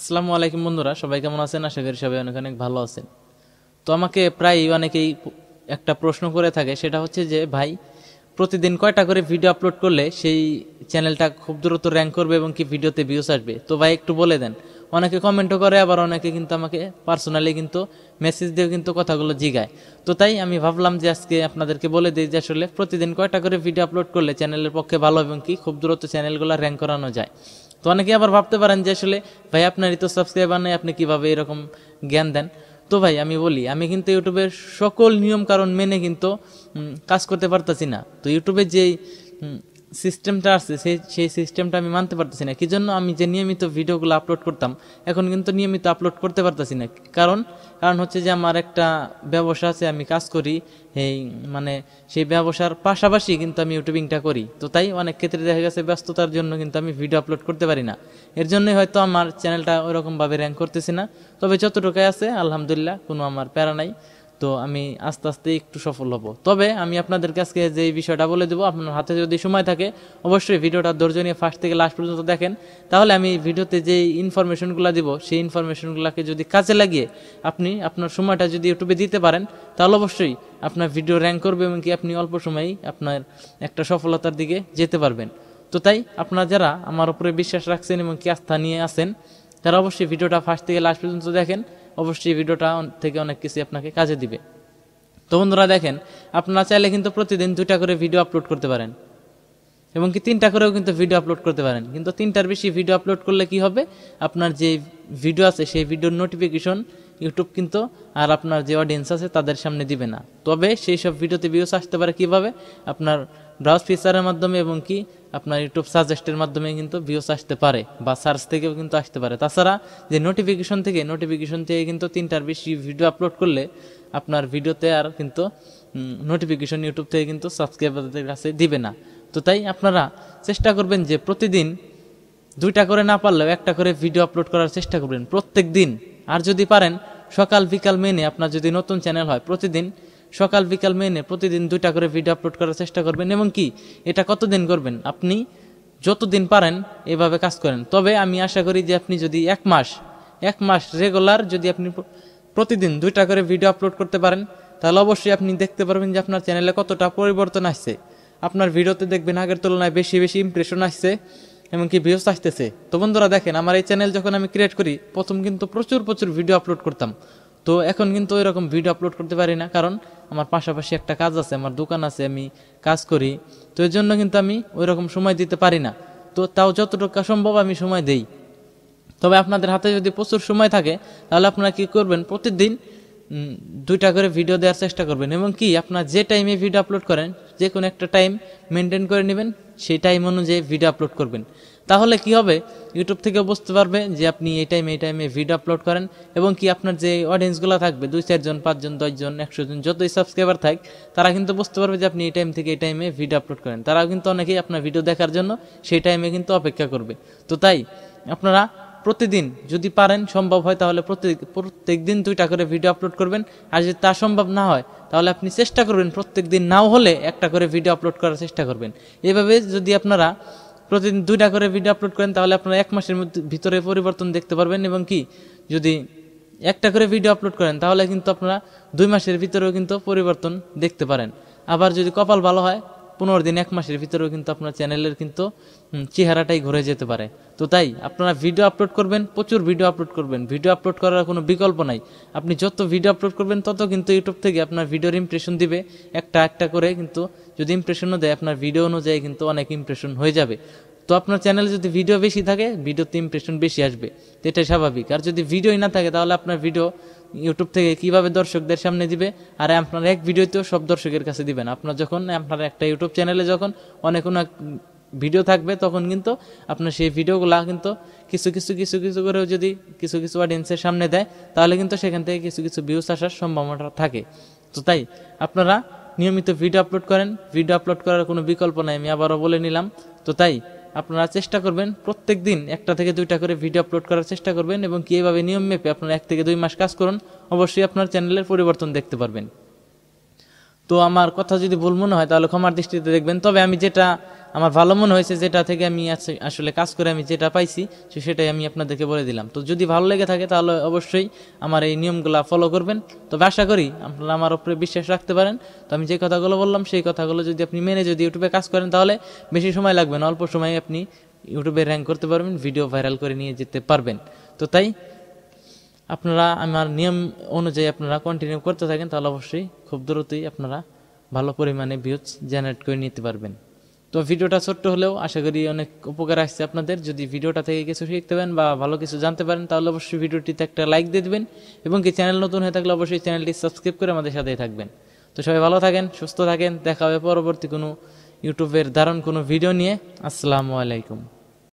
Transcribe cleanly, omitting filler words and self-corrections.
আসসালামু আলাইকুম বন্ধুরা, সবাই কেমন আছেন? আশা করি সবাই অনেক অনেক ভালো আছেন। তো আমাকে প্রায় অনেকেই একটা প্রশ্ন করে থাকে, সেটা হচ্ছে যে ভাই, প্রতিদিন কয়টা করে ভিডিও আপলোড করলে সেই চ্যানেলটা খুব দ্রুত র্যাঙ্ক করবে এবং কি ভিডিওতে ভিউস আসবে? তো ভাই একটু বলে দেন। অনেকে কমেন্টও করে, আবার অনেকে কিন্তু আমাকে পার্সোনালি কিন্তু মেসেজ দিয়েও কিন্তু কথাগুলো জিগায়। তো তাই আমি ভাবলাম যে আজকে আপনাদেরকে বলে দিই যে আসলে প্রতিদিন কয়টা করে ভিডিও আপলোড করলে চ্যানেলের পক্ষে ভালো এবং কি খুব দ্রুত চ্যানেলগুলো র্যাঙ্ক করানো যায়। তো অনেকে আবার ভাবতে পারেন যে আসলে ভাই আপনারই তো সাবস্ক্রাইবার নেই, আপনি কিভাবে এরকম জ্ঞান দেন? তো ভাই আমি বলি, আমি কিন্তু ইউটিউবের সকল নিয়ম কারণ মেনে কিন্তু কাজ করতে পারতেছি না। তো ইউটিউবের যেই সিস্টেমটা আছে সেই সিস্টেমটা আমি মানতে পারতেছি না। কি জন্য? আমি যে নিয়মিত ভিডিওগুলো আপলোড করতাম, এখন কিন্তু নিয়মিত আপলোড করতে পারতেছি না। কারণ কারণ হচ্ছে যে আমার একটা ব্যবসা আছে, আমি কাজ করি এই মানে সেই ব্যবসার পাশাপাশি কিন্তু আমি ইউটিউবিংটা করি। তো তাই অনেক ক্ষেত্রে দেখা গেছে ব্যস্ততার জন্য কিন্তু আমি ভিডিও আপলোড করতে পারি না। এর জন্যই হয়তো আমার চ্যানেলটা ওইরকমভাবে র্যাঙ্ক করতেছি না। তবে যতটুকু আছে আলহামদুলিল্লাহ, কোনো আমার প্যারা নাই। তো আমি আস্তে আস্তে একটু সফল হব। তবে আমি আপনাদের কাছে যে বিষয়টা বলে দেবো, আপনার হাতে যদি সময় থাকে অবশ্যই ভিডিওটা ধৈর্য নিয়ে ফার্স্ট থেকে লাস্ট পর্যন্ত দেখেন। তাহলে আমি ভিডিওতে যে ইনফরমেশনগুলো দিব সেই ইনফরমেশনগুলোকে যদি কাজে লাগিয়ে আপনি আপনার সময়টা যদি ইউটিউবে দিতে পারেন, তাহলে অবশ্যই আপনার ভিডিও র্যাঙ্ক করবে এবং কি আপনি অল্প সময়েই আপনার একটা সফলতার দিকে যেতে পারবেন। তো তাই আপনারা যারা আমার উপরে বিশ্বাস রাখছেন এবং কি আস্থা নিয়ে আছেন, তারা অবশ্যই ভিডিওটা ফার্স্ট থেকে লাস্ট পর্যন্ত দেখেন। অবশ্যই ভিডিওটা থেকে অনেক কিছু আপনাকে কাজে দিবে। তো বন্ধুরা দেখেন, আপনারা চাইলে কিন্তু প্রতিদিন 2টা করে ভিডিও আপলোড করতে পারেন এবং কি 3টা করেও কিন্তু ভিডিও আপলোড করতে পারেন। কিন্তু 3টার বেশি ভিডিও আপলোড করলে কি হবে, আপনার যে ভিডিও আছে সেই ভিডিওর নোটিফিকেশন ইউটিউব কিন্তু আর আপনার যে অডিয়েন্স আছে তাদের সামনে দিবে না। তবে সেই সব ভিডিওতে ভিউস আসতে পারে কিভাবে? আপনার ব্রাউজ ফিচারের মাধ্যমে এবং কি আপনার ইউটিউব সাজেস্টের মাধ্যমে কিন্তু ভিউস আসতে পারে, বা সার্চ থেকেও কিন্তু আসতে পারে। তাছাড়া যে নোটিফিকেশন থেকে কিন্তু 3টার বেশি ভিডিও আপলোড করলে আপনার ভিডিওতে আর কিন্তু নোটিফিকেশন ইউটিউব থেকে কিন্তু সাবস্ক্রাইবারদের কাছে দিবে না। তো তাই আপনারা চেষ্টা করবেন যে প্রতিদিন 2টা করে না পারলেও 1টা করে ভিডিও আপলোড করার চেষ্টা করবেন প্রত্যেক দিন। আর যদি পারেন সকাল বিকাল মেনে, আপনার যদি নতুন চ্যানেল হয় প্রতিদিন সকাল বিকাল মেনে প্রতিদিন 2টা করে ভিডিও আপলোড করার চেষ্টা করবেন। এবং কি এটা কতদিন করবেন? আপনি যতদিন পারেন এভাবে কাজ করেন। তবে আমি আশা করি যে আপনি যদি এক মাস রেগুলার যদি আপনি প্রতিদিন 2টা করে ভিডিও আপলোড করতে পারেন, তাহলে অবশ্যই আপনি দেখতে পারবেন যে আপনার চ্যানেলে কতটা পরিবর্তন আসছে। আপনার ভিডিওতে দেখবেন আগের তুলনায় বেশি বেশি ইমপ্রেশন আসছে এমনকি ভিউস আসতেছে। তো বন্ধুরা দেখেন, আমার এই চ্যানেল যখন আমি ক্রিয়েট করি প্রথম কিন্তু প্রচুর ভিডিও আপলোড করতাম। তো এখন কিন্তু ওই রকম ভিডিও আপলোড করতে পারি না, কারণ আমার পাশাপাশি একটা কাজ আছে, আমার দোকান আছে, আমি কাজ করি। তো এর জন্য কিন্তু আমি ওই রকম সময় দিতে পারি না। তো তাও যতটুকু সম্ভব আমি সময় দেই। তবে আপনাদের হাতে যদি প্রচুর সময় থাকে, তাহলে আপনারা কি করবেন, প্রতিদিন 2টা করে ভিডিও দেওয়ার চেষ্টা করবেন। এবং কি আপনার যে টাইমে ভিডিও আপলোড করেন, যে কোনো একটা টাইম মেনটেন করে নেবেন, সেই টাইম অনুযায়ী ভিডিও আপলোড করবেন। তাহলে কি হবে, ইউটিউব থেকে বুঝতে পারবে যে আপনি এই টাইমে ভিডিও আপলোড করেন। এবং কি আপনার যে অডিয়েন্সগুলো থাকবে 2-4 জন, 5 জন, 10 জন, 100 জন, যতই সাবস্ক্রাইবার থাক, তারা কিন্তু বুঝতে পারবে যে আপনি এই টাইম থেকে এই টাইমে ভিডিও আপলোড করেন। তারাও কিন্তু অনেকেই আপনার ভিডিও দেখার জন্য সেই টাইমে কিন্তু অপেক্ষা করবে। তো তাই আপনারা প্রতিদিন যদি পারেন, সম্ভব হয়, তাহলে প্রত্যেক দিন 2টা করে ভিডিও আপলোড করবেন। আর যদি তা সম্ভব না হয়, তাহলে আপনি চেষ্টা করবেন প্রত্যেক দিন নাও হলে 1টা করে ভিডিও আপলোড করার চেষ্টা করবেন। এভাবে যদি আপনারা প্রতিদিন 2টা করে ভিডিও আপলোড করেন, তাহলে আপনারা 1 মাসের ভিতরে পরিবর্তন দেখতে পারবেন। এবং কি যদি 1টা করে ভিডিও আপলোড করেন, তাহলে কিন্তু আপনারা 2 মাসের ভিতরেও কিন্তু পরিবর্তন দেখতে পারেন। আবার যদি কপাল ভালো হয়, 15 দিন, 1 মাসের ভিতরেও কিন্তু আপনার চ্যানেলের কিন্তু চেহারাটাই ঘুরে যেতে পারে। তো তাই আপনারা ভিডিও আপলোড করবেন, প্রচুর ভিডিও আপলোড করবেন। ভিডিও আপলোড করার কোনো বিকল্প নাই। আপনি যত ভিডিও আপলোড করবেন তত কিন্তু ইউটিউব থেকে আপনার ভিডিওর ইমপ্রেশন দিবে একটা করে। কিন্তু যদি ইমপ্রেশনও দেয়, আপনার ভিডিও অনুযায়ী কিন্তু অনেক ইমপ্রেশন হয়ে যাবে। তো আপনার চ্যানেলে যদি ভিডিও বেশি থাকে, ভিডিওতে ইমপ্রেশন বেশি আসবে, তো এটাই স্বাভাবিক। আর যদি ভিডিওই না থাকে, তাহলে আপনার ভিডিও ইউটিউব থেকে কিভাবে দর্শকদের সামনে দিবে? আর আপনার এক ভিডিওতেও সব দর্শকের কাছে দিবেন। আপনার আপনার একটা ইউটিউব চ্যানেলে যখন অনেক ভিডিও থাকবে, তখন কিন্তু আপনার সেই ভিডিওগুলা কিন্তু কিছু করেও যদি কিছু অডিয়েন্সের সামনে দেয়, তাহলে কিন্তু সেখান থেকে কিছু ভিউস আসার সম্ভাবনা থাকে। তো তাই আপনারা নিয়মিত ভিডিও আপলোড করেন। ভিডিও আপলোড করার কোনো বিকল্প নাই, আমি আবারও বলে নিলাম। তো তাই আপনারা চেষ্টা করবেন প্রত্যেক দিন 1টা থেকে 2টা করে ভিডিও আপলোড করার চেষ্টা করবেন। এবং কি এইভাবে নিয়ম মেপে আপনারা 1 থেকে 2 মাস কাজ করুন, অবশ্যই আপনার চ্যানেলের পরিবর্তন দেখতে পারবেন। তো আমার কথা যদি ভুল মনে হয়, তাহলে ক্ষমার দৃষ্টিতে দেখবেন। তবে আমি যেটা আমার ভালো মনে হয়েছে, যেটা থেকে আমি আসলে কাজ করে আমি যেটা পাইছি সেটাই আমি আপনাদেরকে বলে দিলাম। তো যদি ভালো লেগে থাকে তাহলে অবশ্যই আমার এই নিয়মগুলো ফলো করবেন। তবে আশা করি আপনারা আমার উপরে বিশ্বাস রাখতে পারেন। তো আমি যে কথাগুলো বললাম সেই কথাগুলো যদি আপনি মেনে যদি ইউটিউবে কাজ করেন তাহলে বেশি সময় লাগবে না, অল্প সময়ে আপনি ইউটিউবে র্যাঙ্ক করতে পারবেন, ভিডিও ভাইরাল করে নিয়ে যেতে পারবেন। তো তাই আপনারা আমার নিয়ম অনুযায়ী আপনারা কন্টিনিউ করতে থাকেন, তাহলে অবশ্যই খুব দ্রুতই আপনারা ভালো পরিমাণে ভিউজ জেনারেট করে নিতে পারবেন। তো ভিডিওটা ছোট্ট হলেও আশা করি অনেক উপকার আসছে আপনাদের। যদি ভিডিওটা থেকে কিছু শিখতে পারেন বা ভালো কিছু জানতে পারেন তাহলে অবশ্যই ভিডিওটিতে একটা লাইক দিয়ে দেবেন, এবং কি চ্যানেল নতুন হয়ে থাকলে অবশ্যই চ্যানেলটি সাবস্ক্রাইব করে আমাদের সাথেই থাকবেন। তো সবাই ভালো থাকেন, সুস্থ থাকেন, দেখা হবে পরবর্তী কোনো ইউটিউবের দারুণ কোনো ভিডিও নিয়ে। আসসালামু আলাইকুম।